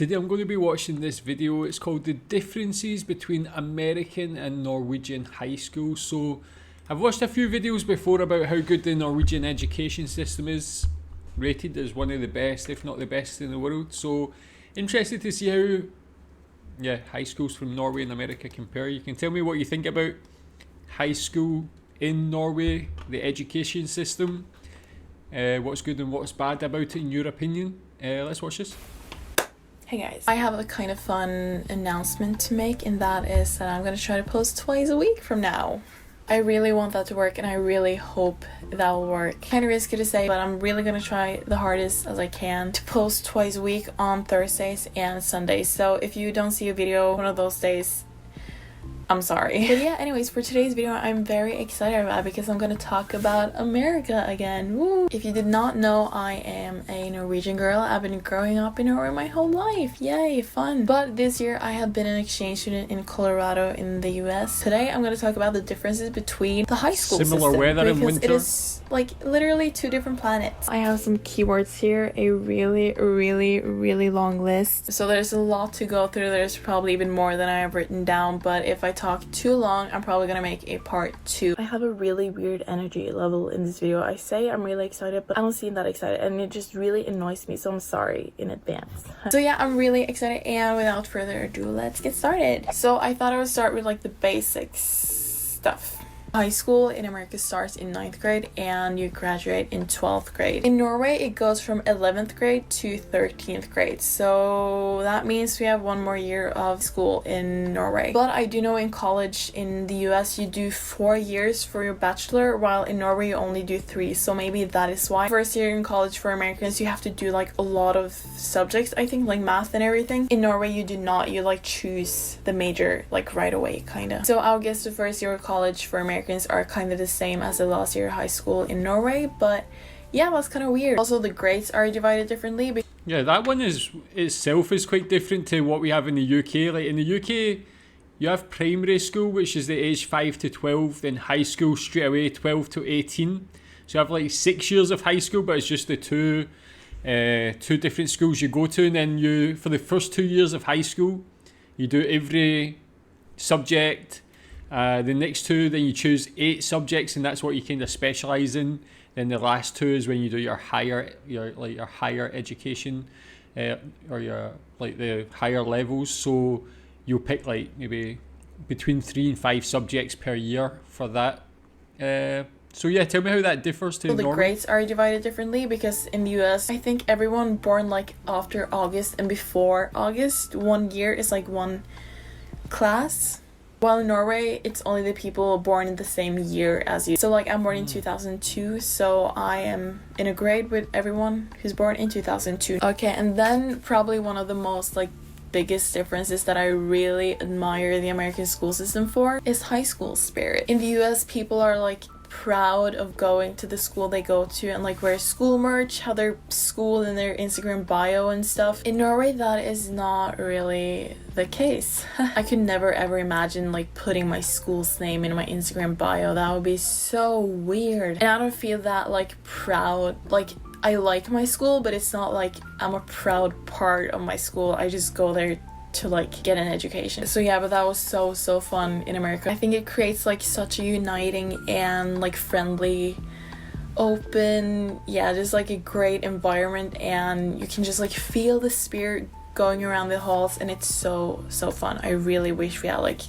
Today I'm going to be watching this video. It's called The Differences Between American and Norwegian High Schools. So I've watched a few videos before about how good the Norwegian education system is, rated as one of the best, if not the best in the world. So interested to see how high schools from Norway and America compare. You can tell me what you think about high school in Norway, the education system, what's good and what's bad about it in your opinion. Let's watch this. Hey guys, I have a kind of fun announcement to make, and that is that I'm gonna try to post twice a week from now. I really want that to work, and I really hope that will work. Kind of risky to say, but I'm really gonna try the hardest as I can to post twice a week on Thursdays and Sundays. So if you don't see a video one of those days, I'm sorry. But yeah, anyways, for today's video, I'm very excited about because I'm gonna talk about America again. Woo! If you did not know, I am a Norwegian girl. I've been growing up in Norway my whole life. Yay, fun. But this year, I have been an exchange student in Colorado in the US. Today, I'm gonna talk about the differences between the high school Similar system. weather in winter. It is like literally two different planets. I have some keywords here, a really long list. So there's a lot to go through. There's probably even more than I have written down, but if I talk too long, I'm probably gonna make a part 2. I have a really weird energy level in this video. I say I'm really excited, but I don't seem that excited, and it just really annoys me, so I'm sorry in advance. So yeah, I'm really excited, and without further ado, let's get started. So I thought I would start with like the basics stuff. High school in America starts in 9th grade and you graduate in 12th grade. In Norway, it goes from 11th grade to 13th grade. So that means we have one more year of school in Norway. But I do know in college in the US, you do 4 years for your bachelor, while in Norway, you only do 3. So maybe that is why. First year in college for Americans, you have to do like a lot of subjects, I think, like math and everything. In Norway, you do not. You like choose the major like right away, kind of. So I'll guess the first year of college for Americans are kind of the same as the last year of high school in Norway, but yeah, that's kind of weird. Also, the grades are divided differently. Yeah, that one is itself is quite different to what we have in the UK. Like in the UK, you have primary school, which is the age 5 to 12, then high school straight away 12 to 18. So you have like 6 years of high school, but it's just the two different schools you go to, and then you, for the first 2 years of high school, you do every subject. The next 2, then you choose 8 subjects, and that's what you kind of specialise in. Then the last 2 is when you do your higher education, or your like the higher levels. So you'll pick like maybe between 3 and 5 subjects per year for that. So yeah, tell me how that differs to Norway. The grades are divided differently because in the US, I think everyone born like after August and before August, 1 year is like one class. While in Norway, it's only the people born in the same year as you. So like I'm born in 2002, so I am in a grade with everyone who's born in 2002. Okay, and then probably one of the most like biggest differences that I really admire the American school system for is high school spirit. In the US, people are like proud of going to the school they go to and like wear school merch, have their school in their Instagram bio and stuff. In Norway, that is not really the case. I could never ever imagine like putting my school's name in my Instagram bio. That would be so weird, and I don't feel that like proud. Like I like my school, but it's not like I'm a proud part of my school. I just go there to like get an education. So yeah, but that was so fun in America. I think it creates like such a uniting and like friendly, open, just like a great environment, and you can just like feel the spirit going around the halls, and it's so fun. I really wish we had like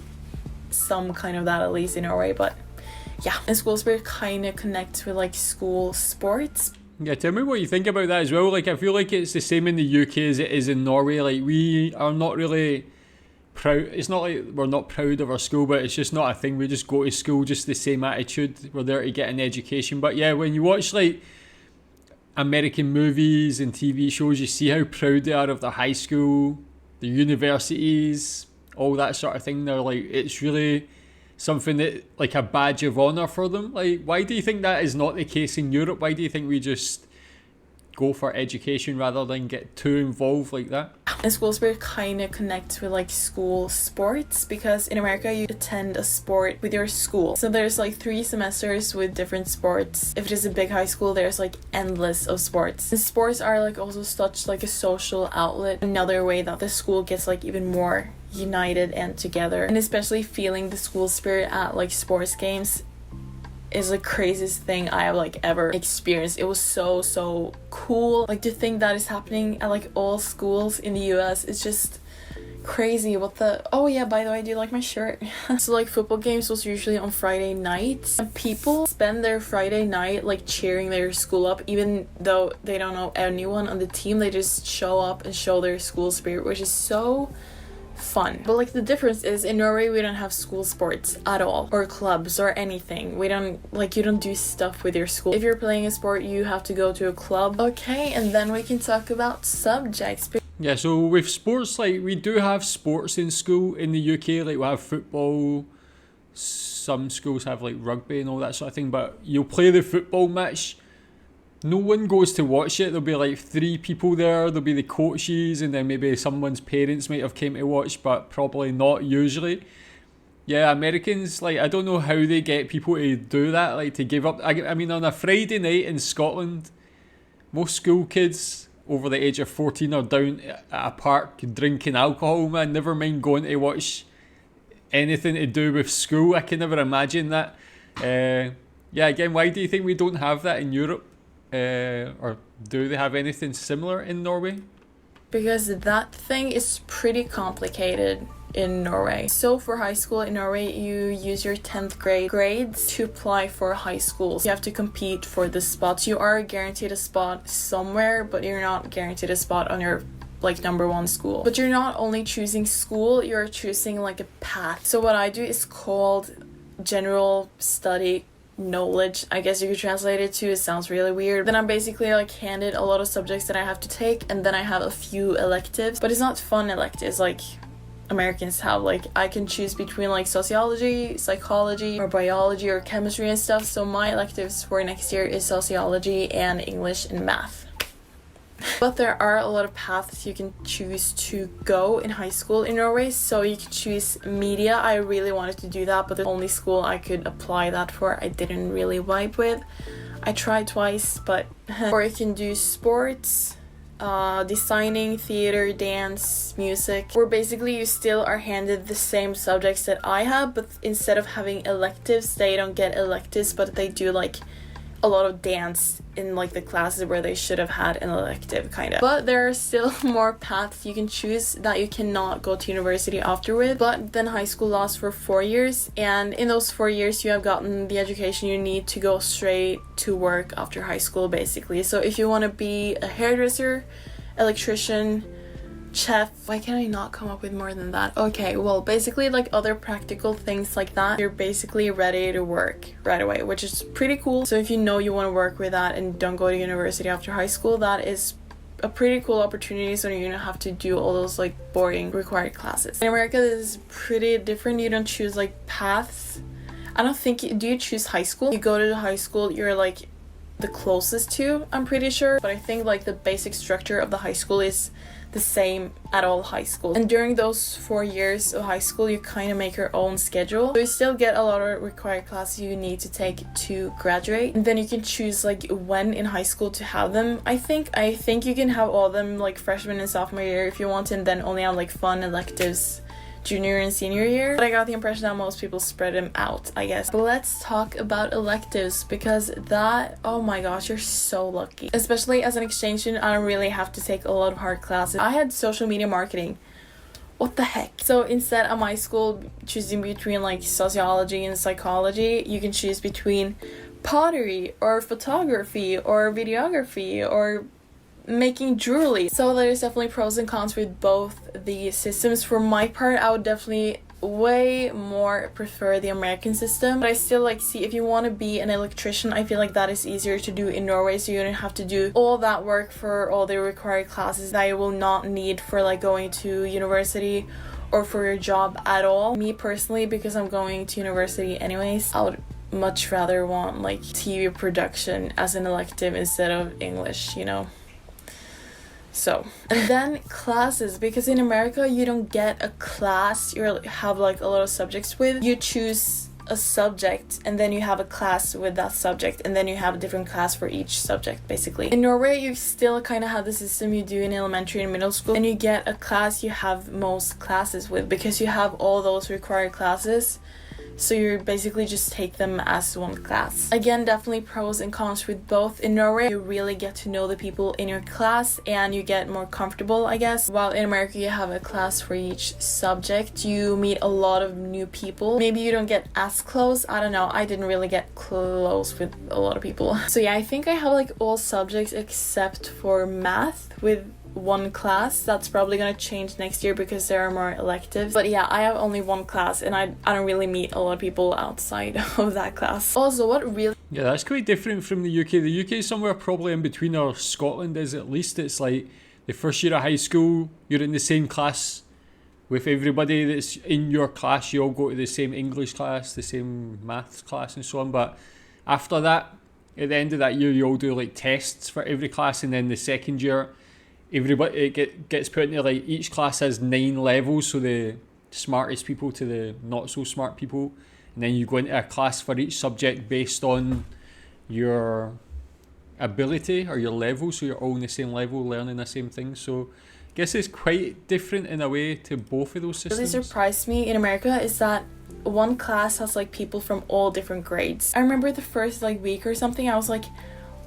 some kind of that at least in Norway, but yeah. And school spirit kind of connects with like school sports. Yeah, tell me what you think about that as well. Like, I feel like it's the same in the UK as it is in Norway. Like, we are not really proud. It's not like we're not proud of our school, but it's just not a thing. We just go to school, just the same attitude. We're there to get an education. But yeah, when you watch like American movies and TV shows, you see how proud they are of their high school, the universities, all that sort of thing. They're like, it's really something that like a badge of honor for them. Like, why do you think that is not the case in Europe? Why do you think we just go for education rather than get too involved like that. And school spirit kind of connects with like school sports, because in America you attend a sport with your school. So there's like 3 semesters with different sports. If it is a big high school, there's like endless of sports. And sports are like also such like a social outlet. Another way that the school gets like even more united and together. And especially feeling the school spirit at like sports games is the craziest thing I have like ever experienced. It was so cool. Like to think that is happening at like all schools in the US, it's just crazy. Oh yeah, by the way, do you like my shirt? So like football games was usually on Friday nights, and people spend their Friday night like cheering their school up, even though they don't know anyone on the team. They just show up and show their school spirit, which is so fun. But like the difference is in Norway we don't have school sports at all, or clubs or anything. We don't like, you don't do stuff with your school. If you're playing a sport, you have to go to a club. Okay, and then we can talk about subjects. Yeah, so with sports, like we do have sports in school in the UK, like we have football, some schools have like rugby and all that sort of thing, but you'll play the football match, no one goes to watch it. There'll be like 3 people there. There'll be the coaches, and then maybe someone's parents might have came to watch, but probably not usually. Yeah, Americans, like, I don't know how they get people to do that, like to give up. I mean, on a Friday night in Scotland, most school kids over the age of 14 are down at a park drinking alcohol, man. Never mind going to watch anything to do with school. I can never imagine that. Yeah, again, why do you think we don't have that in Europe? Or do they have anything similar in Norway? Because that thing is pretty complicated in Norway. So for high school in Norway, you use your 10th grade grades to apply for high schools. You have to compete for the spots. You are guaranteed a spot somewhere, but you're not guaranteed a spot on your like number 1 school. But you're not only choosing school, you're choosing like a path. So what I do is called general study knowledge, I guess you could translate it to. It sounds really weird. Then I'm basically like handed a lot of subjects that I have to take, and then I have a few electives, but it's not fun electives like Americans have. Like I can choose between like sociology, psychology, or biology, or chemistry and stuff. So my electives for next year is sociology and English and math. But there are a lot of paths you can choose to go in high school in Norway. So you can choose media. I really wanted to do that, but the only school I could apply that for I didn't really vibe with. I tried twice, but or you can do sports, designing, theater, dance, music, where basically you still are handed the same subjects that I have, but instead of having electives, they don't get electives, but they do like a lot of dance in like the classes where they should have had an elective, kind of. But there are still more paths you can choose that you cannot go to university after with. But then high school lasts for 4 years, and in those 4 years you have gotten the education you need to go straight to work after high school, basically. So if you want to be a hairdresser, electrician, chef, why can I not come up with more than that? Okay, well, basically like other practical things like that, you're basically ready to work right away, which is pretty cool. So if you know you want to work with that and don't go to university after high school, that is a pretty cool opportunity, so you don't have to do all those like boring required classes. In America, this is pretty different. You don't choose like paths. I don't think do you choose high school? You go to the high school you're like the closest to, I'm pretty sure, but I think like the basic structure of the high school is the same at all high schools. And during those 4 years of high school, you kind of make your own schedule. So you still get a lot of required classes you need to take to graduate. And then you can choose like when in high school to have them. I think you can have all of them like freshman and sophomore year if you want, and then only have like fun electives junior and senior year. But I got the impression that most people spread them out, I guess. But let's talk about electives, because that, oh my gosh, you're so lucky. Especially as an exchange student, I don't really have to take a lot of hard classes. I had social media marketing. What the heck? So instead at my school, choosing between like sociology and psychology, you can choose between pottery or photography or videography or making jewelry. So there's definitely pros and cons with both the systems. For my part, I would definitely way more prefer the American system, but I still like see if you want to be an electrician, I feel like that is easier to do in Norway, so you don't have to do all that work for all the required classes that you will not need for like going to university or for your job at all. Me personally, because I'm going to university anyways, I would much rather want like TV production as an elective instead of English, you know. So, and then classes, because in America you don't get a class you have like a lot of subjects with. You choose a subject and then you have a class with that subject, and then you have a different class for each subject basically. In Norway you still kind of have the system you do in elementary and middle school, and you get a class you have most classes with because you have all those required classes. So you basically just take them as one class. Again, definitely pros and cons with both. In Norway, you really get to know the people in your class and you get more comfortable, I guess. While in America, you have a class for each subject. You meet a lot of new people. Maybe you don't get as close. I don't know. I didn't really get close with a lot of people. So yeah, I think I have like all subjects except for math with one class. That's probably gonna change next year because there are more electives. But yeah, I have only one class and I don't really meet a lot of people outside of that class. Also, what really... Yeah, that's quite different from the UK. The UK is somewhere probably in between, or Scotland is at least. It's like the first year of high school, you're in the same class with everybody that's in your class. You all go to the same English class, the same maths class and so on. But after that, at the end of that year, you all do like tests for every class, and then the second year, everybody gets put into like each class has 9 levels, so the smartest people to the not so smart people, and then you go into a class for each subject based on your ability or your level, so you're all in the same level learning the same thing. So I guess it's quite different in a way to both of those systems. Really surprised me in America is that one class has like people from all different grades. I remember the first like week or something, I was like,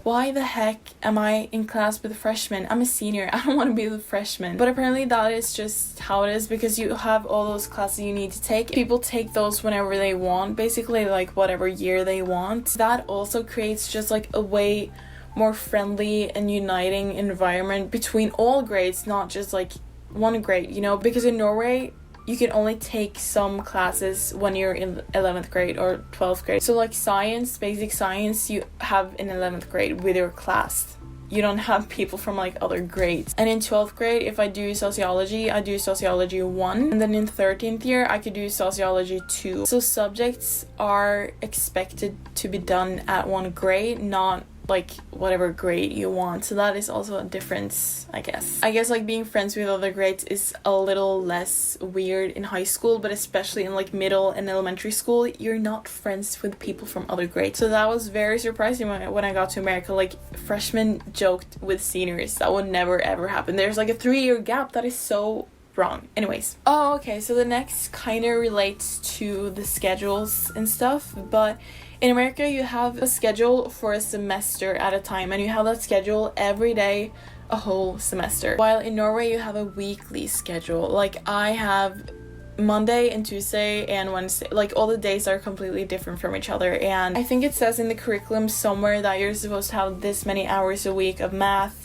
why the heck am I in class with a freshman? I'm a senior. I don't want to be the freshman. But apparently that is just how it is because you have all those classes you need to take. People take those whenever they want, basically like whatever year they want. That also creates just like a way more friendly and uniting environment between all grades, not just like one grade, you know? Because in Norway, you can only take some classes when you're in 11th grade or 12th grade. So like science, basic science, you have in 11th grade with your class. You don't have people from like other grades. And in 12th grade, if I do sociology, I do sociology 1. And then in 13th year, I could do sociology 2. So subjects are expected to be done at one grade, not like whatever grade you want. So that is also a difference, I guess. I guess like being friends with other grades is a little less weird in high school, but especially in like middle and elementary school, you're not friends with people from other grades. So that was very surprising when I got to America. Like freshmen joked with seniors. That would never ever happen. There's like a 3-year gap. That is so wrong. Anyways. Oh, okay. So the next kind of relates to the schedules and stuff, but in America, you have a schedule for a semester at a time, and you have that schedule every day, a whole semester. While in Norway, you have a weekly schedule. Like, I have Monday and Tuesday and Wednesday. Like, all the days are completely different from each other. And I think it says in the curriculum somewhere that you're supposed to have this many hours a week of math,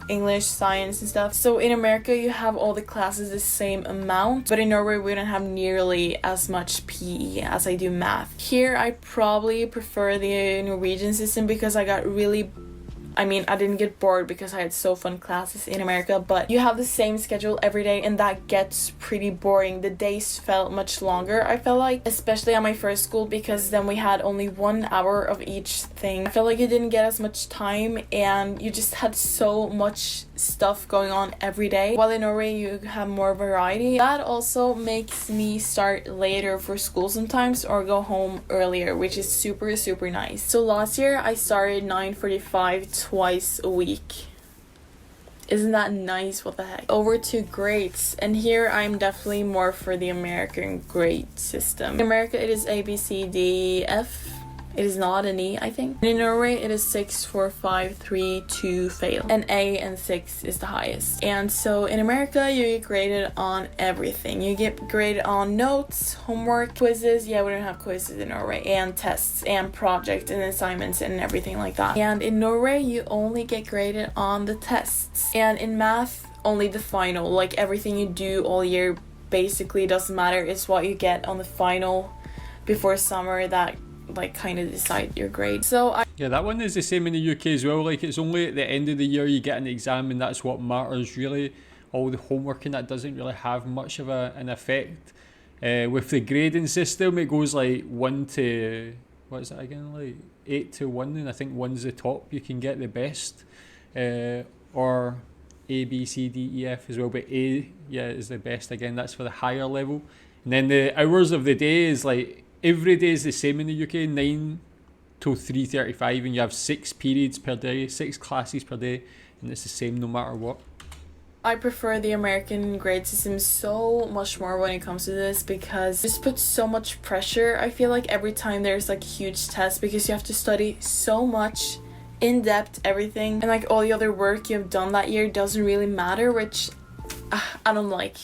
English, science and stuff. So in America you have all the classes the same amount, but in Norway we don't have nearly as much PE as I do math. Here I probably prefer the Norwegian system because I didn't get bored because I had so fun classes in America, but you have the same schedule every day and that gets pretty boring. The days felt much longer, I felt like, especially at my first school, because then we had only 1 hour of each thing. I felt like you didn't get as much time and you just had so much stuff going on every day. While in Norway you have more variety. That also makes me start later for school sometimes or go home earlier, which is super super nice. So last year I started 9:45 twice a week. Isn't that nice? What the heck? Over to grades, and here I'm definitely more for the American grade system. In America it is A, B, C, D, F. It is not an E, I think. In Norway, it is 6, 4, 5, 3, 2, fail. And A and 6 is the highest. And so in America, you get graded on everything. You get graded on notes, homework, quizzes. Yeah, we don't have quizzes in Norway. And tests, and projects, and assignments, and everything like that. And in Norway, you only get graded on the tests. And in math, only the final. Like everything you do all year basically doesn't matter. It's what you get on the final before summer that like kind of decide your grade. Yeah, that one is the same in the UK as well. Like it's only at the end of the year you get an exam and that's what matters really. All the homework and that doesn't really have much of an effect. With the grading system it goes like 1 to, what is it again, like 8 to 1, and I think 1's the top you can get the best, or A, B, C, D, E, F as well, but A, yeah, is the best. Again, that's for the higher level. And then the hours of the day is like, every day is the same in the UK, 9 till 3:35, and you have 6 periods per day, 6 classes per day, and it's the same no matter what. I prefer the American grade system so much more when it comes to this because this puts so much pressure. I feel like every time there's like a huge test because you have to study so much, in depth, everything, and like all the other work you have done that year doesn't really matter, which I don't like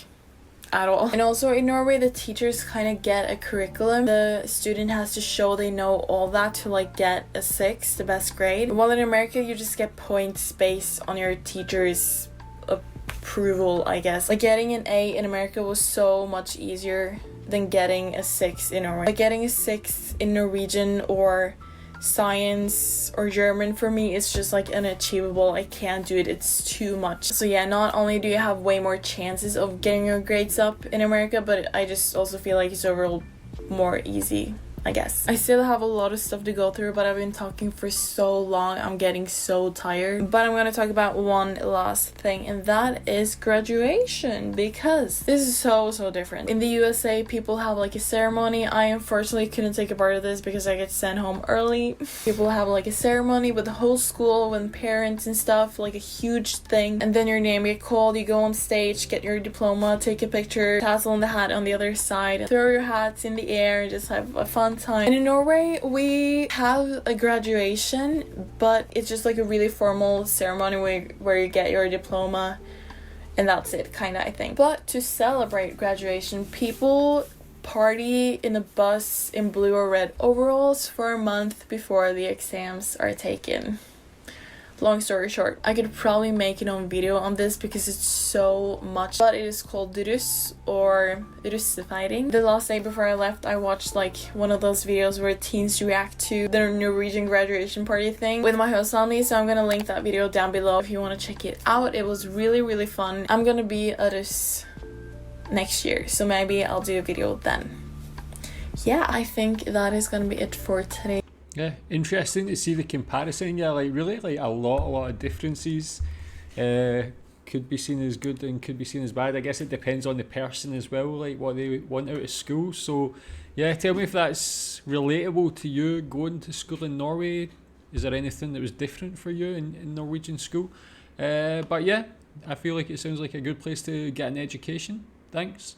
at all. And also in Norway, the teachers kind of get a curriculum. The student has to show they know all that to like get a 6, the best grade. While in America, you just get points based on your teacher's approval, I guess. Like getting an A in America was so much easier than getting a 6 in Norway. Like getting a 6 in Norwegian or science or German for me is just like unachievable. I can't do it, it's too much. So yeah, not only do you have way more chances of getting your grades up in America, but I just also feel like it's overall more easy, I guess. I still have a lot of stuff to go through, but I've been talking for so long, I'm getting so tired. But I'm gonna talk about one last thing, and that is graduation, because this is so different. In the USA, people have like a ceremony. I unfortunately couldn't take a part of this because I get sent home early. People have like a ceremony with the whole school, with parents and stuff, like a huge thing, and then your name get called, you go on stage, get your diploma, take a picture, tassel on the hat on the other side, throw your hats in the air, and just have a fun time. And in Norway, we have a graduation, but it's just like a really formal ceremony where you get your diploma, and that's it, kind of, I think. But to celebrate graduation, people party in a bus in blue or red overalls for a month before the exams are taken. Long story short, I could probably make an own video on this because it's so much, but it is called Russ or russefeiring. The last day before I left, I watched like one of those videos where teens react to the Norwegian graduation party thing with my host family, so I'm gonna link that video down below if you want to check it out. It was really fun. I'm gonna be a Russ next year, so maybe I'll do a video then. Yeah, I think that is gonna be it for today. Yeah, interesting to see the comparison. Yeah, like really, like a lot of differences. Could be seen as good and could be seen as bad. I guess it depends on the person as well, like what they want out of school. So, yeah, tell me if that's relatable to you going to school in Norway. Is there anything that was different for you in Norwegian school? But yeah, I feel like it sounds like a good place to get an education. Thanks.